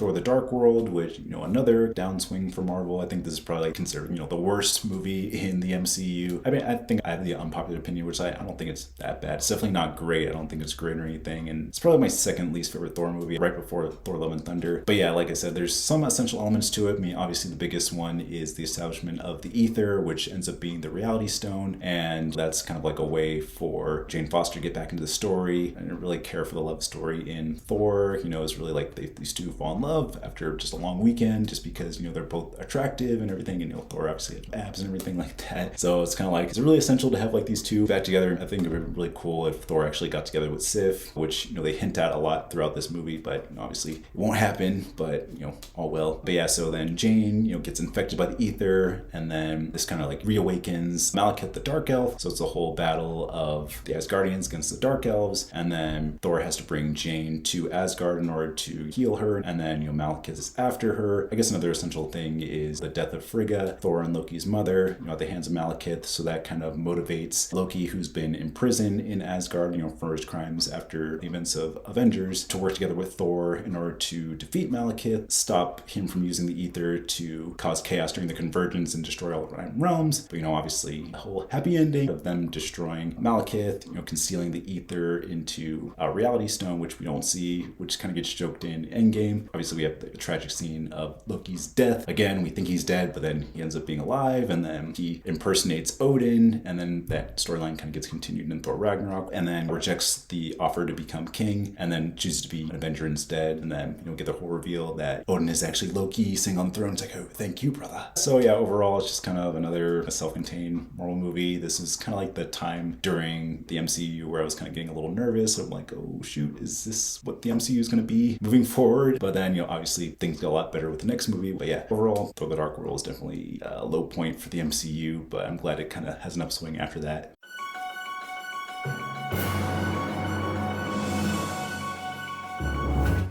Thor the Dark World, which, another downswing for Marvel. I think this is probably considered, the worst movie in the MCU. I mean, I think I have the unpopular opinion, which I don't think it's that bad. It's definitely not great. I don't think it's great or anything. And it's probably my second least favorite Thor movie, right before Thor Love and Thunder. But yeah, like I said, there's some essential elements to it. I mean, obviously the biggest one is the establishment of the ether, which ends up being the reality stone. And that's kind of like a way for Jane Foster to get back into the story. I didn't really care for the love story in Thor. It's really like these two fall in love after just a long weekend, just because, they're both attractive and everything. And, Thor obviously has abs and everything like that. So it's kind of like, it's really essential to have like these two back together. I think it would be really cool if Thor actually got together with Sif, which, they hint at a lot throughout this movie, but obviously it won't happen, but, all well. But yeah, so then Jane, gets infected by the ether, and then this kind of like reawakens Malekith the Dark Elf. So it's a whole battle of the Asgardians against the Dark Elves, and then Thor has to bring Jane to Asgard in order to heal her, and then, Malekith is after her. I guess another essential thing is the death of Frigga, Thor and Loki's mother, at the hands of Malekith, so that kind of motivates Loki, who's been imprisoned in Asgard, for his crimes after the events of Avengers, to work together with Thor in order to defeat Malekith, stop him from using the ether to cause chaos during the convergence and destroy all the realms. But, obviously, a whole happy ending of them destroying Malekith, concealing the ether into a reality stone, which we don't see, which kind of gets joked in Endgame. Obviously, we have the tragic scene of Loki's death. Again, we think he's dead, but then he ends up being alive, and then he impersonates Odin, and then that storyline kind of gets continued in Thor Ragnarok, and then rejects the offer to become king, and then chooses to be an Avenger instead, and then, get the whole reveal that Odin is actually Loki sitting on the throne. It's like, oh, thank you, brother. So yeah, overall, it's just kind of another self-contained Marvel movie. This is kind of like the time during the MCU where I was kind of getting a little nervous. I'm like, oh shoot, is this what the MCU is going to be moving forward? But then, obviously things get a lot better with the next movie. But yeah, overall, Thor the Dark World is definitely a low point for the MCU, but I'm glad it kind of has an upswing after that.